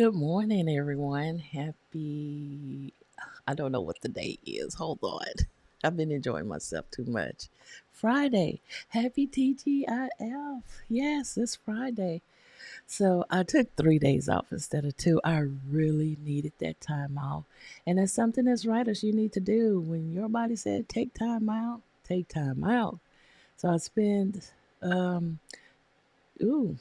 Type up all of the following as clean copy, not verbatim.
Good morning, everyone. I don't know what the day is. Hold on. I've been enjoying myself too much. Friday. Happy TGIF. Yes, it's Friday. So I took 3 days off instead of two. I really needed that time off. And that's something as writers you need to do. When your body said take time out, take time out. So I spent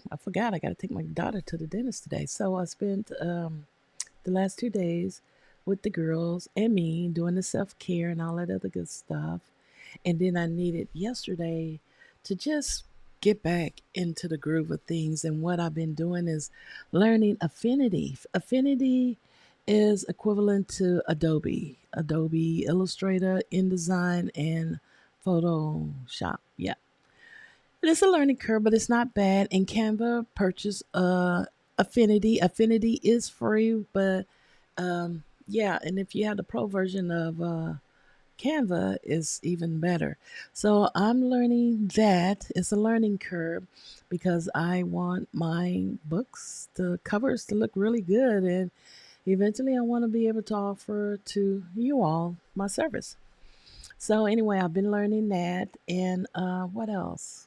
I forgot I gotta take my daughter to the dentist today. So I spent the last 2 days with the girls and me doing the self care and all that other good stuff. And then I needed yesterday to just get back into the groove of things. And what I've been doing is learning Affinity. Affinity is equivalent to Adobe Illustrator, InDesign, and Photoshop. Yeah. It's a learning curve, but it's not bad. And Canva purchase Affinity. Affinity is free, but yeah, and if you have the pro version of Canva, is even better. So I'm learning that. It's a learning curve because I want my books, the covers to look really good, and eventually I want to be able to offer to you all my service. So anyway, I've been learning that, and what else?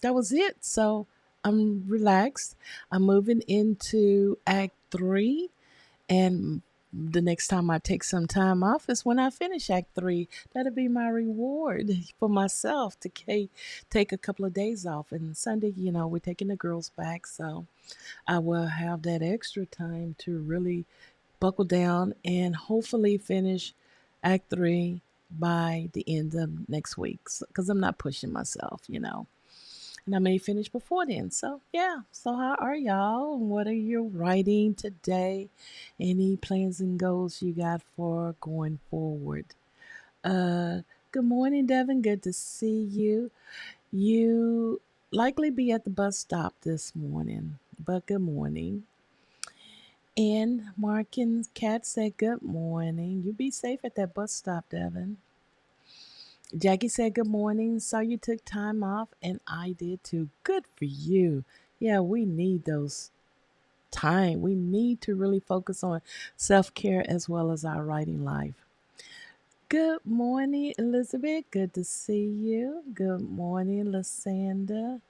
That was it. So I'm relaxed. I'm moving into Act 3, and the next time I take some time off is when I finish Act 3. That'll be my reward for myself to take a couple of days off. And Sunday, we're taking the girls back, so I will have that extra time to really buckle down and hopefully finish Act 3 by the end of next week. Because I'm not pushing myself. And I may finish before then. So, yeah. So, how are y'all? What are you writing today? Any plans and goals you got for going forward? Uh, Good morning, Devin. Good to see you. You likely be at the bus stop this morning, but good morning. And Mark and Kat said good morning. You be safe at that bus stop, Devin. Jackie said good morning. Saw you took time off, and I did too. Good for you. Yeah, we need those time. We need to really focus on self care as well as our writing life. Good morning, Elizabeth. Good to see you. Good morning, Lasanda.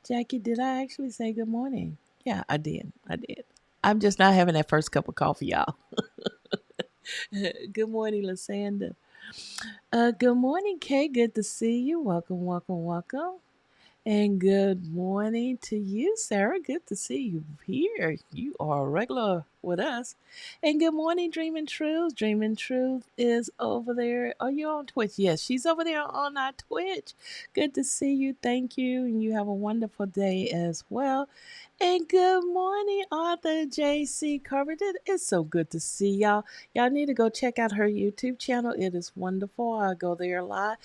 Jackie, did I actually say good morning? Yeah, I did. I did. I'm just not having that first cup of coffee, y'all. Good morning, Lasanda. Good morning, Kay. Good to see you. Welcome, welcome, welcome. And good morning to you, Sarah. Good to see you here. You are a regular with us. And good morning, Dreaming Truth. Dreaming Truth is over there. Are you on Twitch? Yes, she's over there on our Twitch. Good to see you. Thank you. And you have a wonderful day as well. And good morning, Arthur JC Carpenter. It's so good to see y'all. Y'all need to go check out her YouTube channel. It is wonderful. I go there a lot.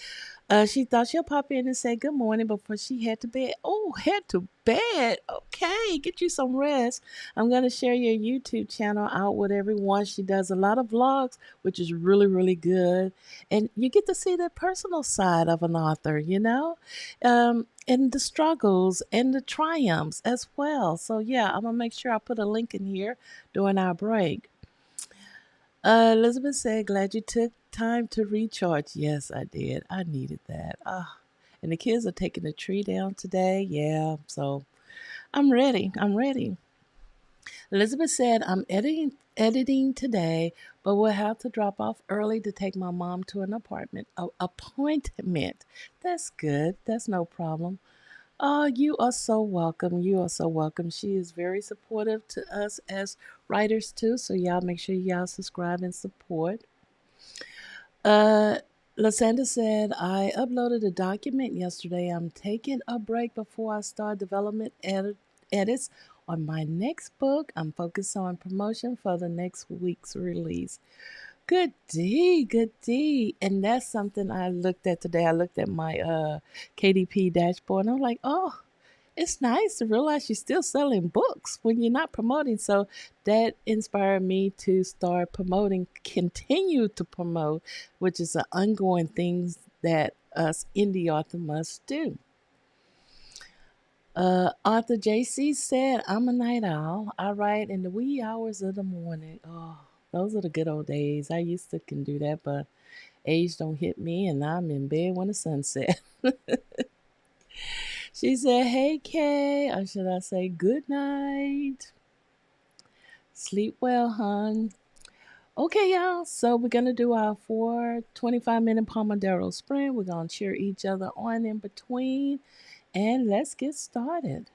She thought she'll pop in and say good morning before she head to bed. Oh, head to bed. Okay, get you some rest. I'm going to share your YouTube channel out with everyone. She does a lot of vlogs, which is really, really good. And you get to see the personal side of an author, and the struggles and the triumphs as well. So, yeah, I'm going to make sure I put a link in here during our break. Elizabeth said, glad you took time to recharge. Yes, I did. I needed that. And the kids are taking the tree down today. Yeah, so I'm ready. I'm ready. Elizabeth said, I'm editing today, but will have to drop off early to take my mom to an appointment. That's good. That's no problem. Oh, you are so welcome. You are so welcome. She is very supportive to us as writers too. So y'all make sure y'all subscribe and support. Uh, Lasanda said, I uploaded a document yesterday. I'm taking a break before I start development edits on my next book. I'm focused on promotion for the next week's release. Good D, good D. And that's something I looked at today. I looked at my KDP dashboard and I'm like, oh, it's nice to realize you're still selling books when you're not promoting. So that inspired me to start promoting, continue to promote, which is an ongoing thing that us indie author must do. Arthur JC said, I'm a night owl. I write in the wee hours of the morning. Oh, those are the good old days. I used to can do that, but age don't hit me, and I'm in bed when the sun sets. She said, hey, Kay, or should I say good night? Sleep well, hon. Okay, y'all. So we're going to do our 4 25-minute Pomodoro sprint. We're going to cheer each other on in between. And let's get started.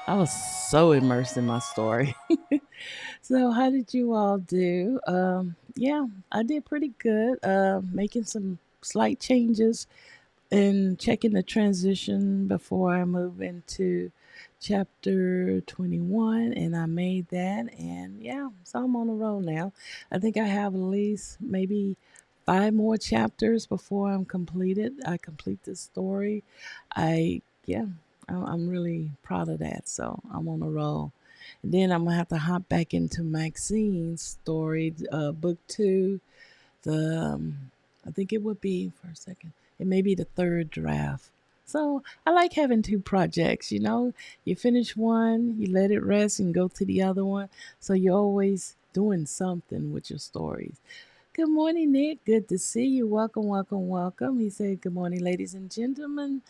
I was so immersed in my story. So, how did you all do? Yeah, I did pretty good. Making some slight changes and checking the transition before I move into chapter 21. And I made that. And yeah, so I'm on a roll now. I think I have at least maybe five more chapters before I'm completed. I complete this story. Yeah, I'm really proud of that. So I'm on a roll. And then I'm gonna have to hop back into Maxine's story, book two. The I think it would be for a second. It may be the third draft. So I like having two projects. You finish one, you let it rest, and go to the other one. So you're always doing something with your stories. Good morning, Nick. Good to see you. Welcome, welcome, welcome. He said, "Good morning, ladies and gentlemen.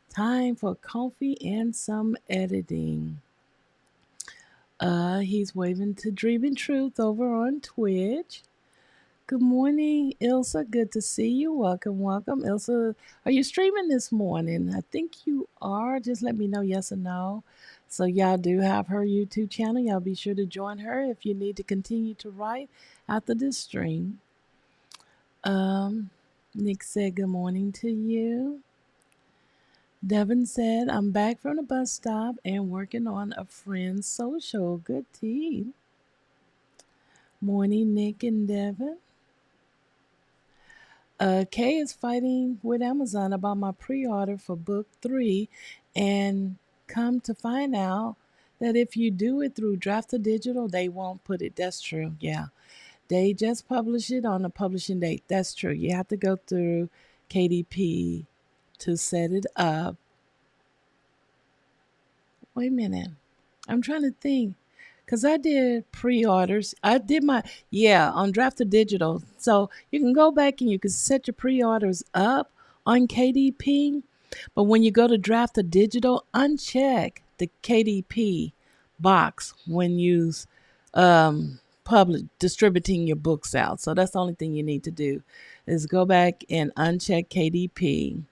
Time for coffee and some editing." He's waving to Dreaming Truth over on Twitch. Good morning, Ilsa. Good to see you. Welcome, welcome. Ilsa, are you streaming this morning? I think you are. Just let me know yes or no. So, y'all do have her YouTube channel. Y'all be sure to join her if you need to continue to write after this stream. Um, Nick said, "Good morning to you." Devin said, "I'm back from the bus stop and working on a friend's social." Good tea. Morning, Nick and Devin. Kay is fighting with Amazon about my pre order for book three, and come to find out that if you do it through Draft to Digital, they won't put it. That's true. Yeah. They just publish it on the publishing date. That's true. You have to go through KDP to set it up. Wait a minute. I'm trying to think. Because I did pre-orders. I did yeah, on Draft to Digital. So you can go back and you can set your pre-orders up on KDP. But when you go to Draft to Digital, uncheck the KDP box when you distributing your books out. So that's the only thing you need to do is go back and uncheck KDP.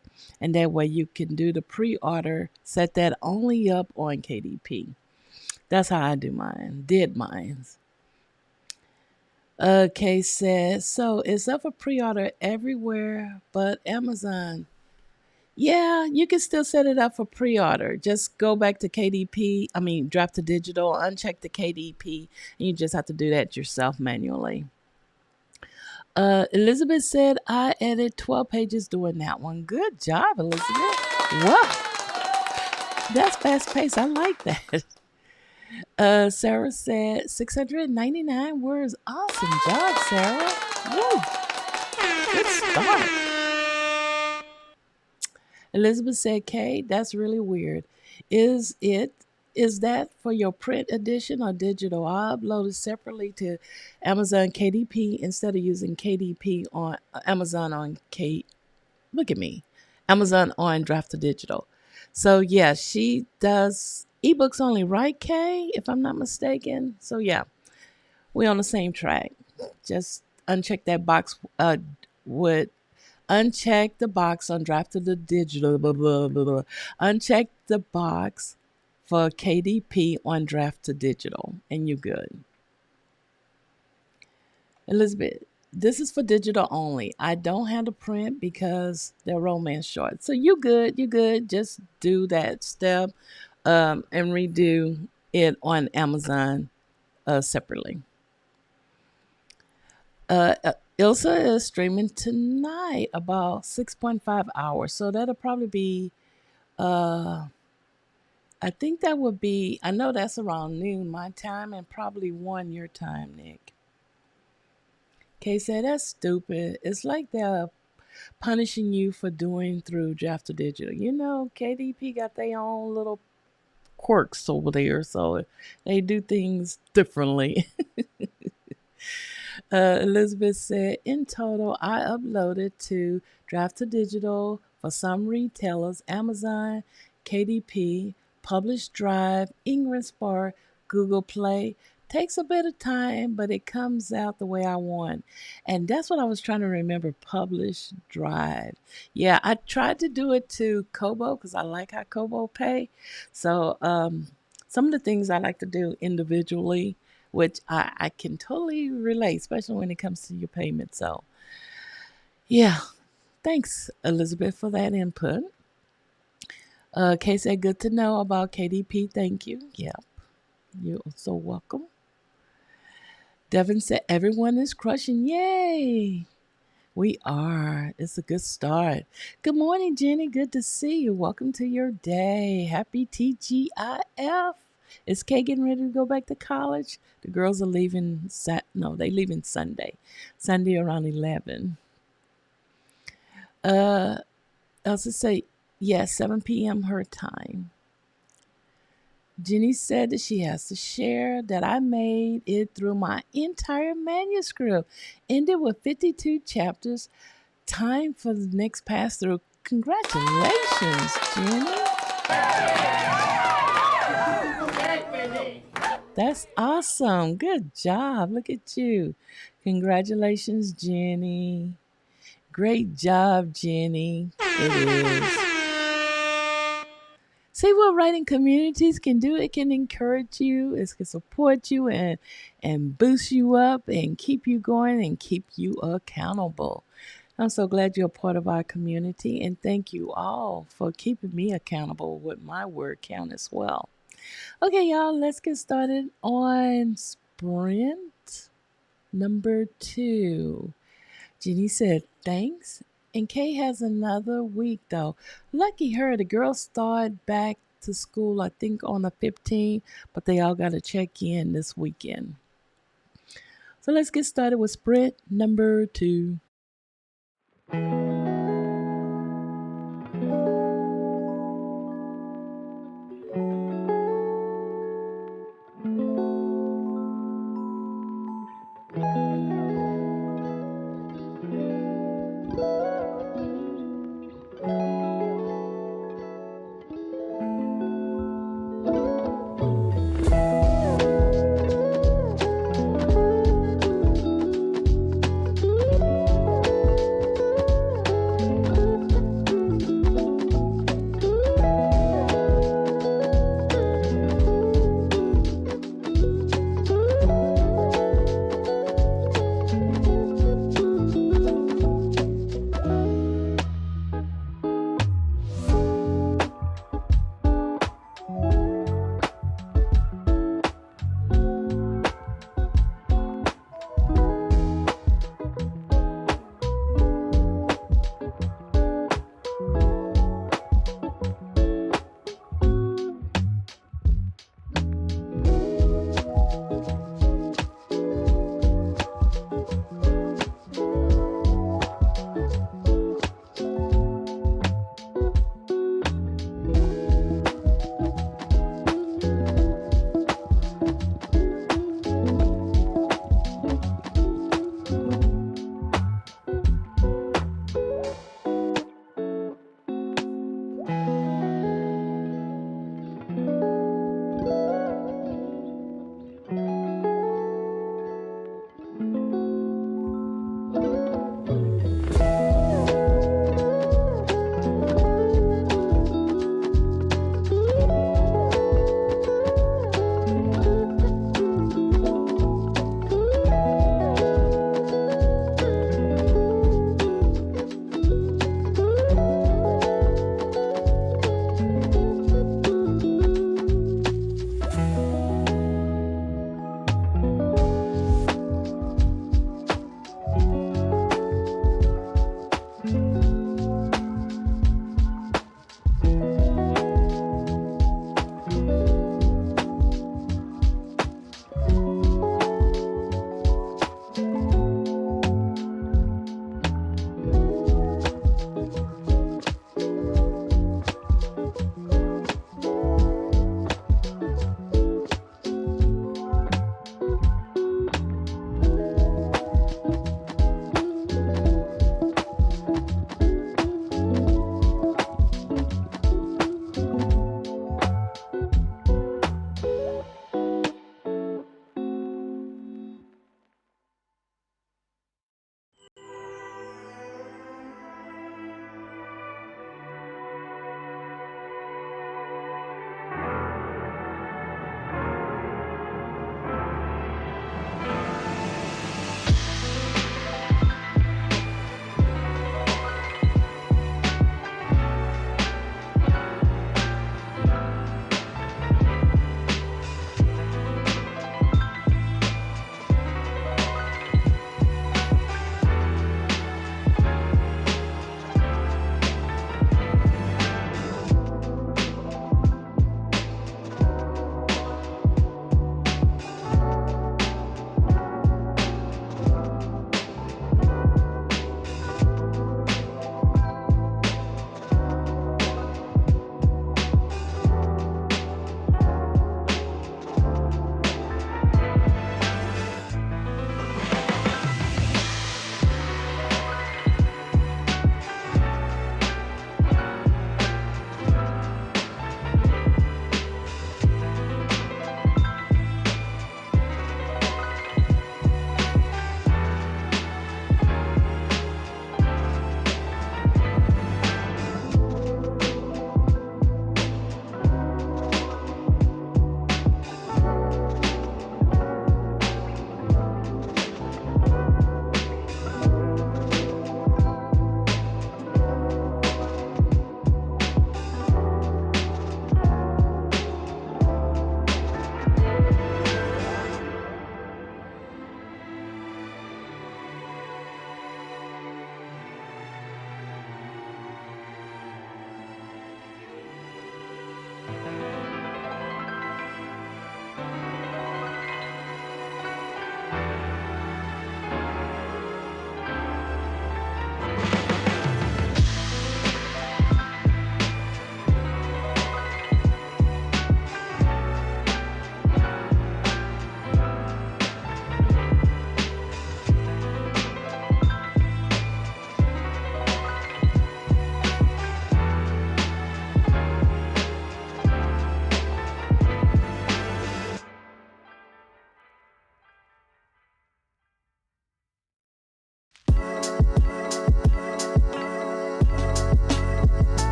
And that way you can do the pre-order, set that only up on KDP. That's how I do mine. Did mine. Kay says, "So it's up for pre-order everywhere but Amazon." Yeah, you can still set it up for pre-order. Just go back to KDP. I mean, Draft to Digital, uncheck the KDP, and you just have to do that yourself manually. Elizabeth said, "I edited 12 pages doing that one." Good job, Elizabeth. Wow, that's fast paced. I like that. Sarah said 699 words. Awesome job, Sarah. Woo, good start. Elizabeth said, "Kay, that's really weird. Is it is that for your print edition or digital? I uploaded separately to Amazon KDP instead of using KDP on Amazon on K. Look at me, Amazon on Draft to Digital. So yeah, she does ebooks only, right, Kay? If I'm not mistaken. So yeah, we on the same track. Just uncheck that box. Would uncheck the box on Draft to the Digital. Blah, blah, blah, blah. Uncheck the box for KDP on Draft to Digital, and you're good. Elizabeth, this is for digital only. I don't have to print because they're romance short. So you good, you good. Just do that step and redo it on Amazon separately. Ilsa is streaming tonight about 6.5 hours. So that'll probably be, uh, I think that would be, I know that's around noon my time and probably 1 your time, Nick. Kay said, "That's stupid. It's like they're punishing you for doing through Draft to Digital. KDP got their own little quirks over there, so they do things differently." Elizabeth said, "In total, I uploaded to Draft to Digital for some retailers, Amazon, KDP, Publish Drive, Ingram Spark, Google Play. Takes a bit of time, but it comes out the way I want." And that's what I was trying to remember, Publish Drive. Yeah, I tried to do it to Kobo because I like how Kobo pay. So some of the things I like to do individually, which I can totally relate, especially when it comes to your payment. So, yeah, thanks, Elizabeth, for that input. Kay said, good to know about KDP. Thank you. Yeah, you're so welcome. Devin said, everyone is crushing. Yay! We are. It's a good start. Good morning, Jenny. Good to see you. Welcome to your day. Happy TGIF. Is Kay getting ready to go back to college? The girls are leaving. No, they leaving Sunday. Sunday around 11. I was to say, yes, 7 p.m. her time. Jenny said that she has to share that I made it through my entire manuscript. Ended with 52 chapters. Time for the next pass through. Congratulations, Jenny. That's awesome. Good job. Look at you. Congratulations, Jenny. Great job, Jenny. It is. See what writing communities can do? It can encourage you, it can support you and boost you up and keep you going and keep you accountable. I'm so glad you're a part of our community and thank you all for keeping me accountable with my word count as well. Okay, y'all, let's get started on sprint number 2. Jenny said, thanks. And Kay has another week though. Lucky her, the girls start back to school, I think on the 15th, but they all got to check in this weekend. So let's get started with sprint number 2.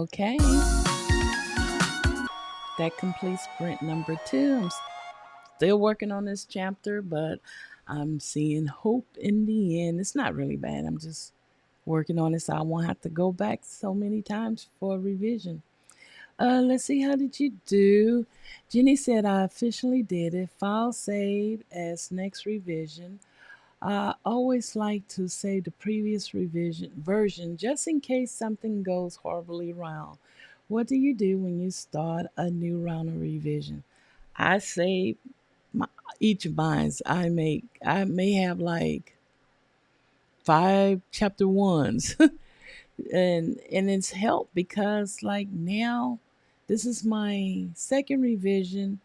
Okay, that completes sprint number two. I'm still working on this chapter, but I'm seeing hope in the end. It's not really bad. I'm just working on it so I won't have to go back so many times for revision. Let's see, how did you do? Jenny said, I officially did it. File saved as next revision. I always like to save the previous revision version just in case something goes horribly wrong. What do you do when you start a new round of revision? I save my, each of mine. I may have like five chapter ones. And it's helped because like now this is my second revision,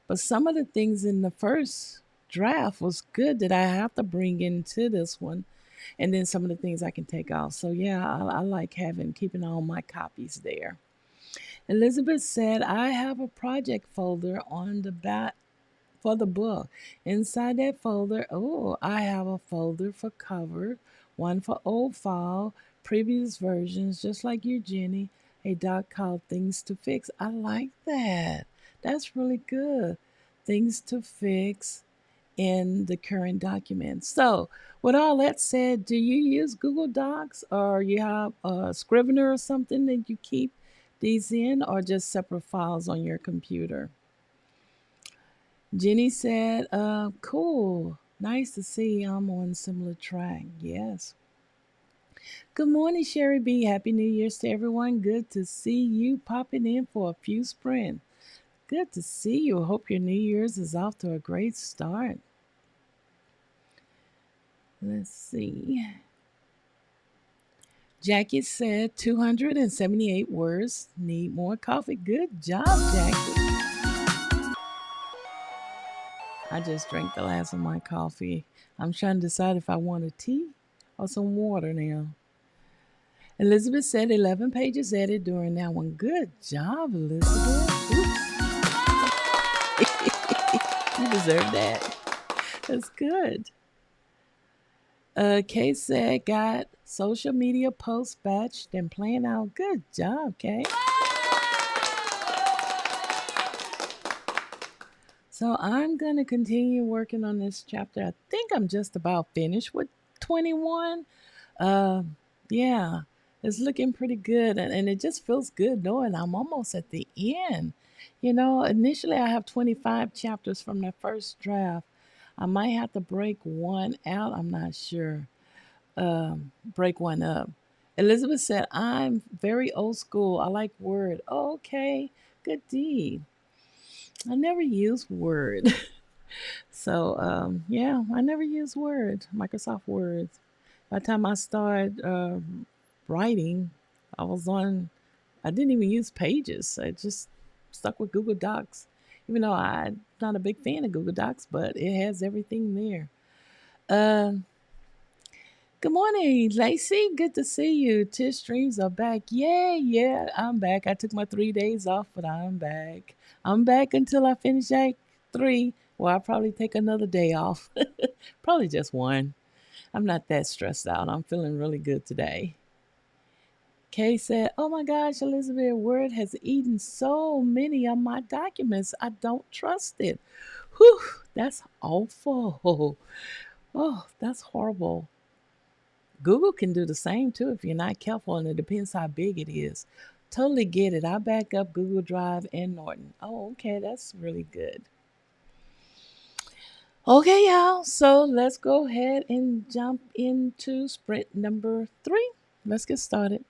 but some of the things in the first draft was good that I have to bring into this one, and then some of the things I can take off. So yeah, I like having keeping all my copies there. Elizabeth said, I have a project folder on the back for the book. Inside that folder, oh, I have a folder for cover, one for old file, previous versions, just like you, Jenny, a doc called Things to Fix. I like that. That's really good. Things to fix in the current document. So, with all that said, do you use Google Docs or you have a Scrivener or something that you keep these in, or just separate files on your computer? Jenny said, cool. Nice to see I'm on similar track. Yes. Good morning, Sherry B. Happy New Year's to everyone. Good to see you popping in for a few sprints. Good to see you. Hope your New Year's is off to a great start. Let's see. Jackie said 278 words. Need more coffee. Good job, Jackie. I just drank the last of my coffee. I'm trying to decide if I want a tea or some water now. Elizabeth said 11 pages added during that one. Good job, Elizabeth. Oops. You deserve that. That's good. Kay said got social media posts batched and planned out. Good job, Kay. So I'm going to continue working on this chapter. I think I'm just about finished with 21. Uh, yeah, it's looking pretty good. And it just feels good knowing I'm almost at the end. You know, initially I have 25 chapters from the first draft. I might have to break one out. I'm not sure. Break one up. Elizabeth said, I'm very old school. I like Word. Oh, okay, good deed. I never use Word. So, yeah, I never use Word, Microsoft Word. By the time I started writing, I was on, I didn't even use Pages. I just stuck with Google Docs. Even though I'm not a big fan of Google Docs, but it has everything there. Uh, Good morning, Lacey. Good to see you. Tish streams are back. Yeah, I'm back. I took my 3 days off, but I'm back. I'm back until I finish Act 3. Well, I'll probably take another day off. Probably just one. I'm not that stressed out. I'm feeling really good today. Kay said, oh my gosh, Elizabeth Word has eaten so many of my documents. I don't trust it. Whew, that's awful. Oh, that's horrible. Google can do the same too if you're not careful, and it depends how big it is. Totally get it. I back up Google Drive and Norton. Oh, okay, that's really good. Okay, y'all. So let's go ahead and jump into sprint number 3. Let's get started.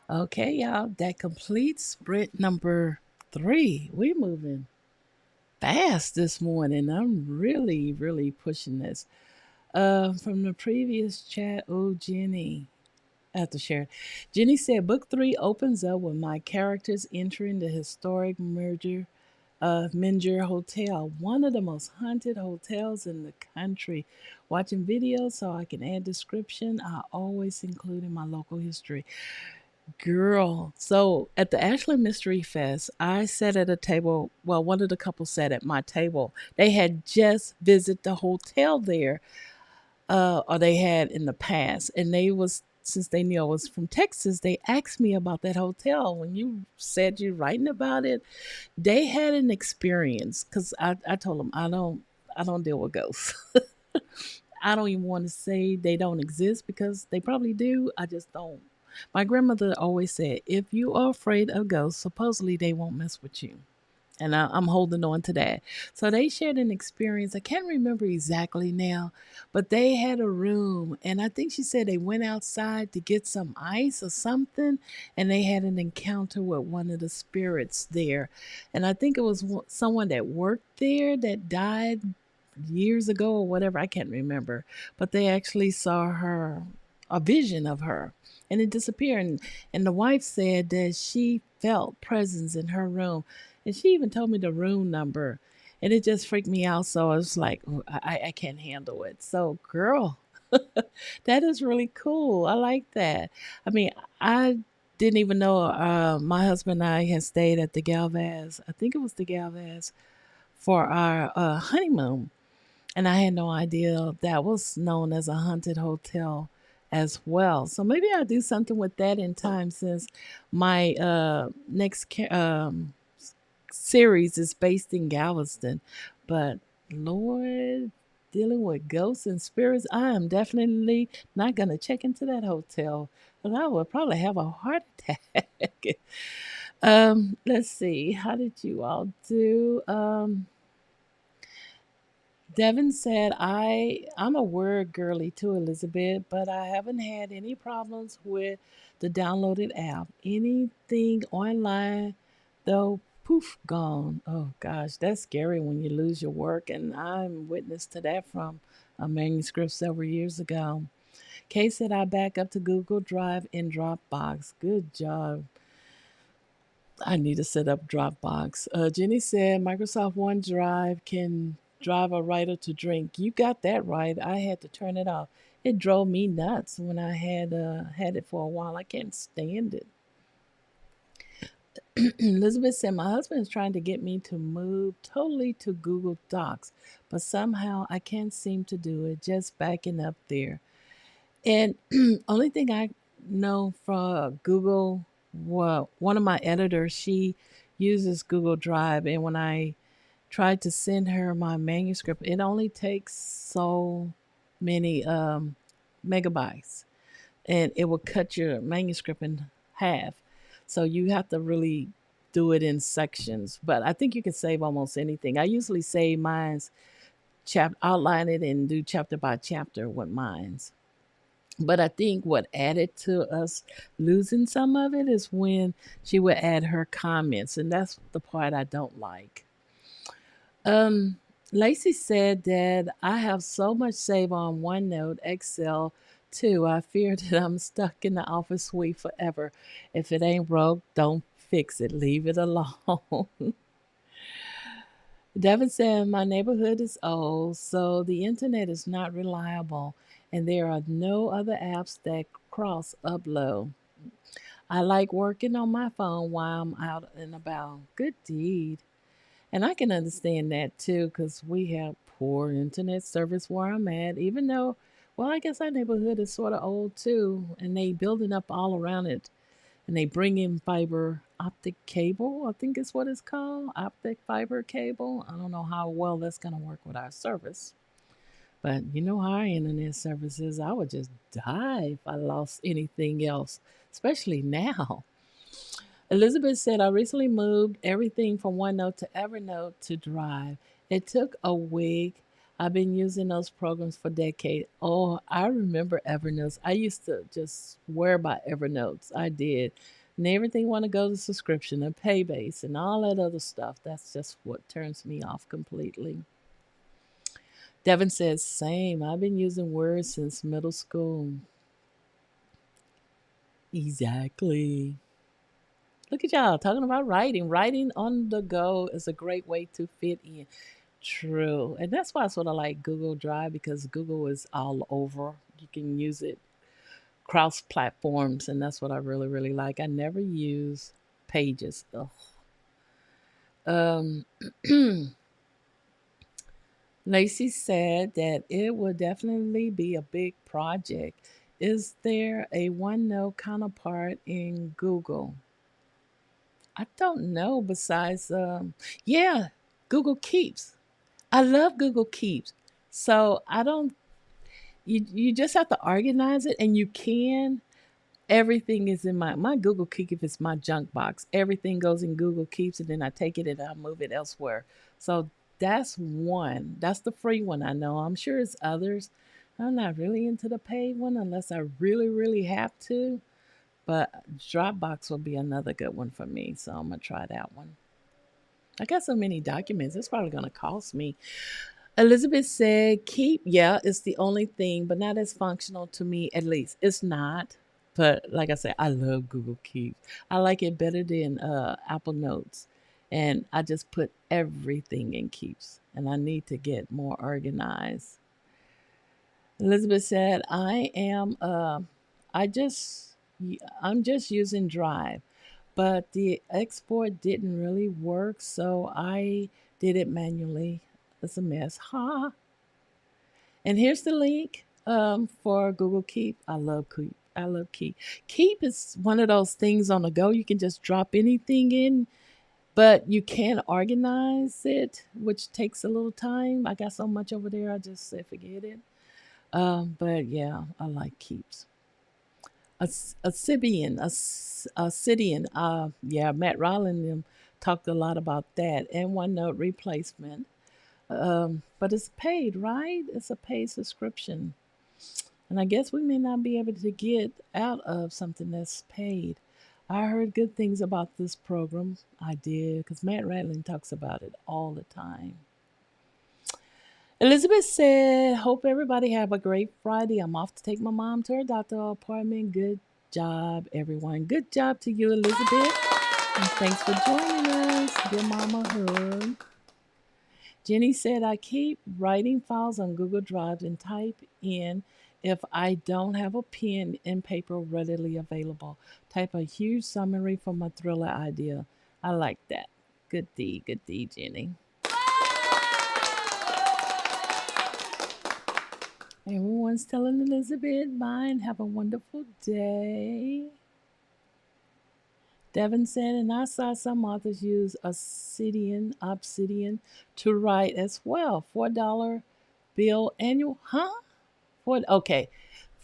Okay, y'all, that completes sprint number 3. We're moving fast this morning. I'm really, really pushing this. From the previous chat, oh, Jenny, I have to share. Jenny said, Book 3 opens up with my characters entering the historic Minger Hotel, one of the most haunted hotels in the country. Watching videos so I can add description, I always include in my local history. Girl, so at the Ashland Mystery Fest, I sat at a table. Well, one of the couples sat at my table. They had just visited the hotel there, or they had in the past, and they was since they knew I was from Texas, they asked me about that hotel. When you said you're writing about it, they had an experience because I told them I don't deal with ghosts. I don't even want to say they don't exist because they probably do. I just don't. My grandmother always said, if you are afraid of ghosts, supposedly they won't mess with you. And I'm holding on to that. So they shared an experience. I can't remember exactly now, but they had a room. And I think she said they went outside to get some ice or something. And they had an encounter with one of the spirits there. And I think it was someone that worked there that died years ago or whatever. I can't remember. But they actually saw her, a vision of her, and it disappeared. And the wife said that she felt presence in her room. And she even told me the room number. And it just freaked me out. So I was like, "Oh, I can't handle it." So, girl, that is really cool. I like that. I mean, I didn't even know my husband and I had stayed at the Galvez. I think it was the Galvez for our honeymoon. And I had no idea that was known as a haunted hotel as well. So maybe I'll do something with that in time since my next series is based in Galveston. But Lord, dealing with ghosts and spirits, I am definitely not going to check into that hotel because I would probably have a heart attack. Let's see. How did you all do? Devin said, I'm a word girly too, Elizabeth, but I haven't had any problems with the downloaded app. Anything online, though, poof, gone. Oh gosh, that's scary when you lose your work, and I'm witness to that from a manuscript several years ago. Kay said, I back up to Google Drive and Dropbox. Good job. I need to set up Dropbox. Jenny said Microsoft OneDrive can drive a writer to drink. You got that right. I had to turn it off. It drove me nuts when I had it for a while. I can't stand it. Elizabeth said my husband is trying to get me to move totally to Google Docs, but somehow I can't seem to do it. Just backing up there. And only thing I know from Google, well, one of my editors, she uses Google Drive, and when I tried to send her my manuscript, it only takes so many megabytes, and it will cut your manuscript in half. So you have to really do it in sections. But I think you can save almost anything. I usually save mine outline it and do chapter by chapter with mines. But I think what added to us losing some of it is when she would add her comments, and that's the part I don't like. Um, Lacey said that I have so much save on OneNote, Excel, too. I fear that I'm stuck in the Office suite forever. If it ain't broke, don't fix it. Leave it alone. Devin said, my neighborhood is old, so the internet is not reliable, and there are no other apps that cross upload. I like working on my phone while I'm out and about. Good deed. And I can understand that too, because we have poor internet service where I'm at, even though, well, I guess our neighborhood is sort of old too, and they building up all around it, and they bring in fiber optic cable. I think is what it's called, optic fiber cable. I don't know how well that's gonna work with our service, but you know how our internet service is. I would just die if I lost anything else, especially now. Elizabeth said, I recently moved everything from OneNote to Evernote to Drive. It took a week. I've been using those programs for decades. Oh, I remember Evernote. I used to just swear by Evernote. I did. And everything want to go to subscription and pay base and all that other stuff. That's just what turns me off completely. Devin says, same. I've been using Word since middle school. Exactly. Look at y'all talking about writing. Writing on the go is a great way to fit in. True. And that's why I sort of like Google Drive because Google is all over. You can use it cross platforms, and that's what I really, really like. I never use Pages. Ugh. Um, Lacey said that it would definitely be a big project. Is there a OneNote counterpart in Google? I don't know. Besides, yeah, Google Keeps. I love Google Keeps. So I don't. You just have to organize it, and you can. Everything is in my Google Keep. If it's my junk box, everything goes in Google Keeps, and then I take it and I move it elsewhere. So that's one. That's the free one. I know. I'm sure it's others. I'm not really into the paid one unless I really, really have to. But Dropbox will be another good one for me. So I'm gonna try that one. I got so many documents. It's probably gonna cost me. Elizabeth said, keep, yeah, it's the only thing, but not as functional to me, at least. It's not. But like I said, I love Google Keep. I like it better than Apple Notes. And I just put everything in Keeps. And I need to get more organized. Elizabeth said, I just, I'm just using Drive, but the export didn't really work, so I did it manually. It's a mess. Ha. And here's the link for Google Keep. I love Keep. I love Keep. Keep is one of those things on the go. You can just drop anything in, but you can organize it, which takes a little time. I got so much over there, I just said forget it. But yeah, I like Keeps. A Sibian, a Sidian. Yeah, Matt Ryland and them talked a lot about that and OneNote replacement. But it's paid, right? It's a paid subscription. And I guess we may not be able to get out of something that's paid. I heard good things about this program. I did, because Matt Ratlin talks about it all the time. Elizabeth said, hope everybody have a great Friday. I'm off to take my mom to her doctor appointment. Good job, everyone. Good job to you, Elizabeth. And thanks for joining us. Give mama a hug. Jenny said, I keep writing files on Google Drive and type in if I don't have a pen and paper readily available. Type a huge summary for my thriller idea. I like that. Good deed, Jenny. Everyone's telling Elizabeth bye and have a wonderful day. Devin said, and I saw some authors use obsidian to write as well. $4 bill annual, huh? Okay,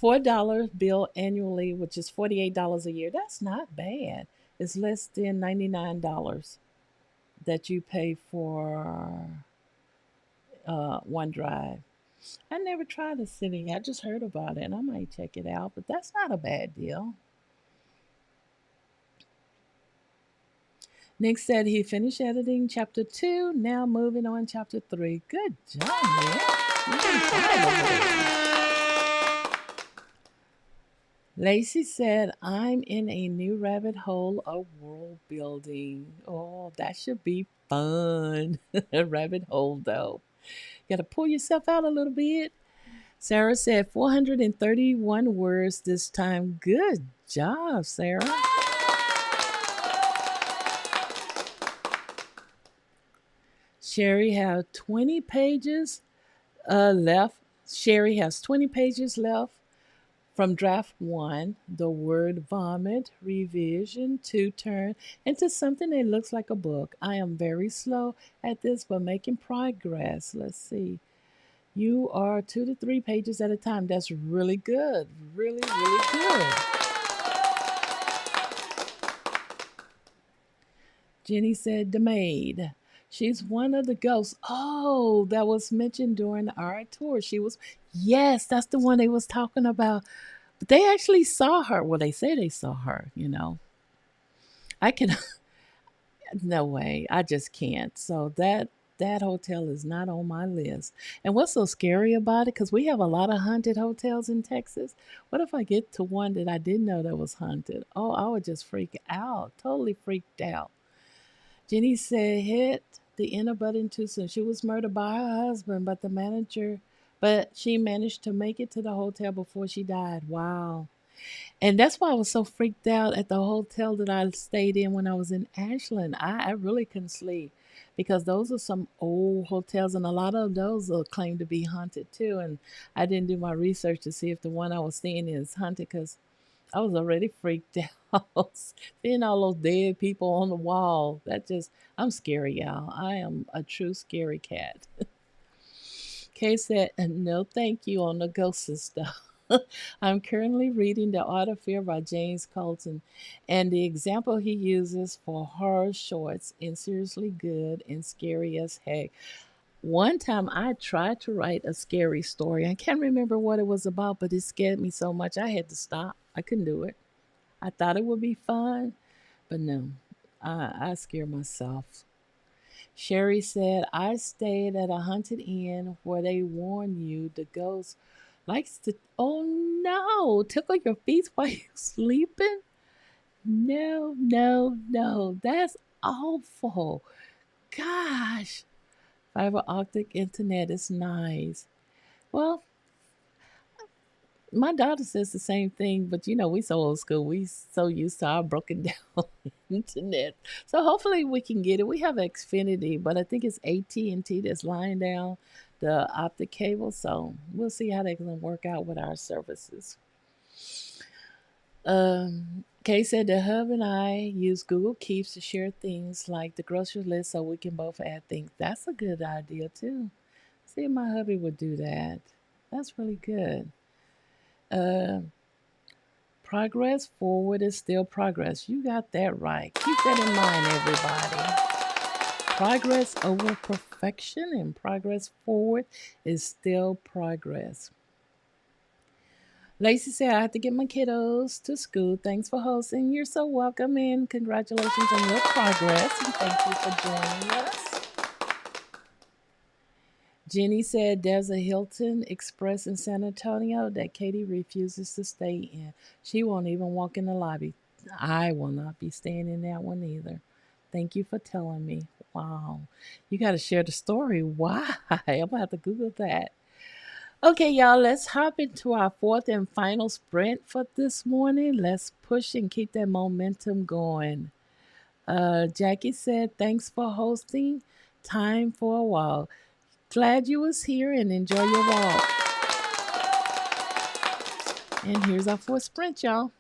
$4 bill annually, which is $48 a year. That's not bad. It's less than $99 that you pay for OneDrive. I never tried the city. I just heard about it and I might check it out, but that's not a bad deal. Nick said he finished editing chapter 2, now moving on chapter 3. Good job, Nick. You're on time over there. Lacey said, I'm in a new rabbit hole of world building. Oh, that should be fun. A rabbit hole, though. Got to pull yourself out a little bit. Sarah said 431 words this time. Good job, Sarah. Sherry have 20 pages left. Sherry has 20 pages left from draft one, the word vomit, revision, to turn into something that looks like a book. I am very slow at this, but making progress. Let's see. You are 2 to 3 pages at a time. That's really good. Really, really good. Jenny said, the maid. She's one of the ghosts. Oh, that was mentioned during our tour. She was, yes, that's the one they was talking about. But they actually saw her. Well, they say they saw her, you know. I can, no way. I just can't. So that hotel is not on my list. And what's so scary about it? Because we have a lot of haunted hotels in Texas. What if I get to one that I didn't know that was haunted? Oh, I would just freak out. Totally freaked out. Jenny said hit the enter button too soon. She was murdered by her husband, but she managed to make it to the hotel before she died. Wow. And that's why I was so freaked out at the hotel that I stayed in when I was in Ashland. I really couldn't sleep because those are some old hotels, and a lot of those are claimed to be haunted too. And I didn't do my research to see if the one I was staying in is haunted because I was already freaked out. Seeing all those dead people on the wall, I'm scary, y'all. I am a true scary cat. Kay said, no, thank you on the ghost stuff. I'm currently reading The Art of Fear by James Colton, and the example he uses for horror shorts is seriously good and scary as heck. One time I tried to write a scary story. I can't remember what it was about, but it scared me so much I had to stop. I couldn't do it. I thought it would be fun, but no, I scare myself. Sherry said, I stayed at a haunted inn where they warn you the ghost likes to, oh no, tickle your feet while you're sleeping? No, no, no. That's awful. Gosh. Fiber optic internet is nice. Well, my daughter says the same thing, but you know, we so old school. We so used to our broken down internet. So hopefully we can get it. We have Xfinity, but I think it's AT&T that's lying down the optic cable. So we'll see how they can work out with our services. Kay said the hub and I use Google Keeps to share things like the grocery list so we can both add things. That's a good idea too. See if my hubby would do that. That's really good. Uh, Progress forward is still progress. You got that right. Keep that in mind, everybody. Progress over perfection and progress forward is still progress. Lacey said, I have to get my kiddos to school. Thanks for hosting. You're so welcome and congratulations on your progress. And thank you for joining us. Jenny said there's a Hilton Express in San Antonio that Katie refuses to stay in. She won't even walk in the lobby. I will not be staying in that one either. Thank you for telling me. Wow. You got to share the story. Why? I'm going to have to Google that. Okay, y'all, let's hop into our fourth and final sprint for this morning. Let's push and keep that momentum going. Jackie said, thanks for hosting. Time for a walk. Glad you was here and enjoy your walk. And here's our fourth sprint, y'all.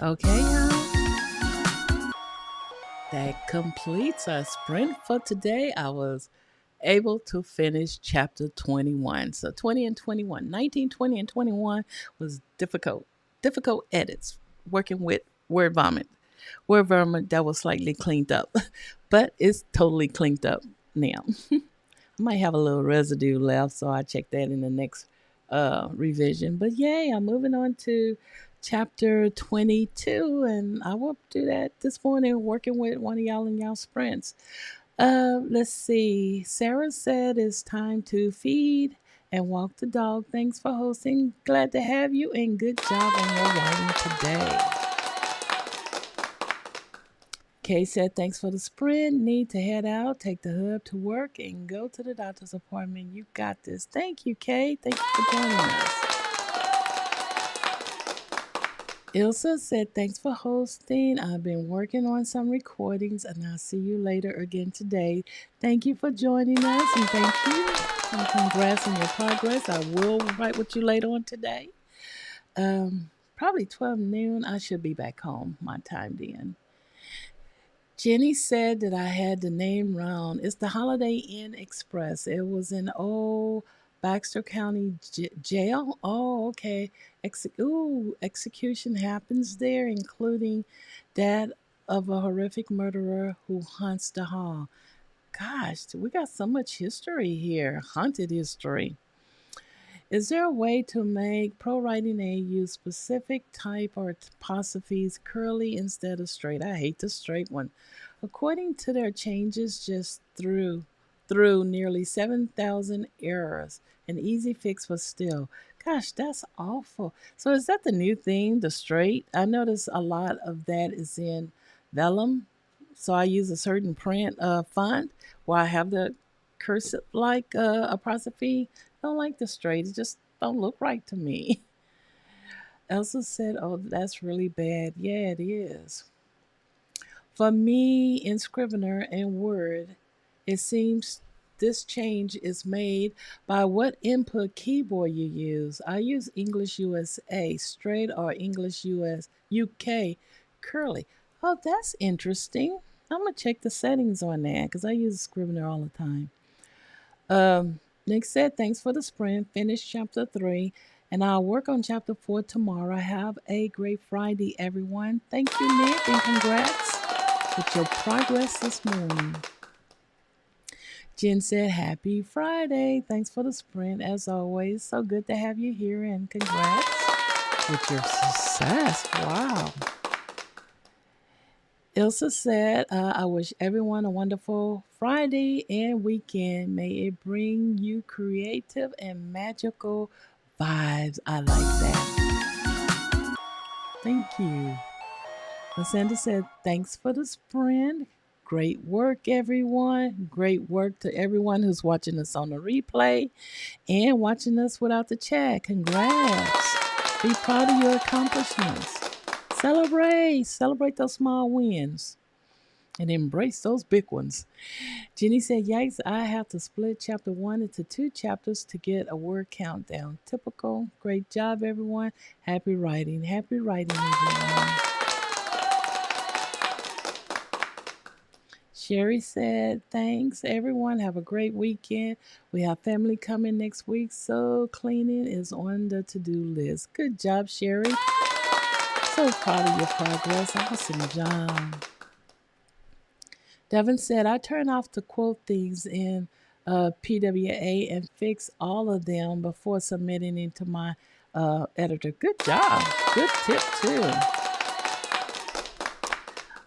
Okay, y'all. That completes our sprint for today. I was able to finish chapter 21. So 20 and 21, 19, 20, and 21 was difficult. Difficult edits working with word vomit. Word vomit that was slightly cleaned up, but it's totally cleaned up now. I might have a little residue left, so I check that in the next revision. But yay, I'm moving on to chapter 22, and I will do that this morning, working with one of y'all in y'all sprints. Let's see. Sarah said it's time to feed and walk the dog. Thanks for hosting. Glad to have you, and good job on your writing today. Kay said, thanks for the sprint. Need to head out, take the hub to work, and go to the doctor's appointment. You got this. Thank you, Kay. Thank you for joining us. Ilsa said, thanks for hosting. I've been working on some recordings, and I'll see you later again today. Thank you for joining us, and thank you. And congrats on your progress. I will write with you later on today. Probably 12 noon. I should be back home, my time then. Jenny said that I had the name wrong. It's the Holiday Inn Express. It was in old Baxter County jail. Oh, okay. Execution happens there, including that of a horrific murderer who haunts the hall. Gosh, we got so much history here, haunted history. Is there a way to make pro writing a use specific type or apostrophes curly instead of straight? I hate the straight one. According to their changes, just through nearly 7,000 errors. An easy fix was still. Gosh, that's awful. So is that the new thing, the straight? I notice a lot of that is in vellum. So I use a certain print font where I have the cursive like apostrophe. I don't like the straight. It just don't look right to me. Elsa said, "Oh, that's really bad." Yeah, it is. For me, in Scrivener and Word, it seems this change is made by what input keyboard you use. I use English USA straight or English US UK curly. Oh, that's interesting. I'm gonna check the settings on that because I use Scrivener all the time. Nick said, thanks for the sprint. Finish chapter 3, and I'll work on chapter 4 tomorrow. Have a great Friday, everyone. Thank you, Nick, and congrats with your progress this morning. Jen said, happy Friday. Thanks for the sprint, as always. So good to have you here, and congrats with your success. Wow. Ilsa said, I wish everyone a wonderful Friday and weekend. May it bring you creative and magical vibes. I like that. Thank you. Lysandra said, thanks for the sprint. Great work, everyone. Great work to everyone who's watching us on the replay and watching us without the chat. Congrats. Be proud of your accomplishments. Celebrate those small wins and embrace those big ones. Jenny said, yikes, I have to split chapter 1 into 2 chapters to get a word count down. Typical. Great job, everyone. Happy writing. Happy writing, everyone. Sherry said, thanks, everyone. Have a great weekend. We have family coming next week, so cleaning is on the to-do list. Good job, Sherry. So proud of your progress. Awesome job. Devin said, I turn off the quote things in PWA and fix all of them before submitting it to my editor. Good job. Good tip, too.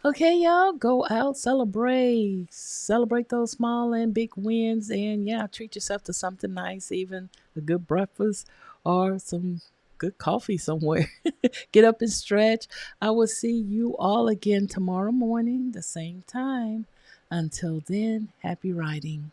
Okay, y'all, go out, celebrate. Celebrate those small and big wins. And yeah, treat yourself to something nice, even a good breakfast or some good coffee somewhere. Get up and stretch. I will see you all again tomorrow morning, the same time. Until then, happy writing.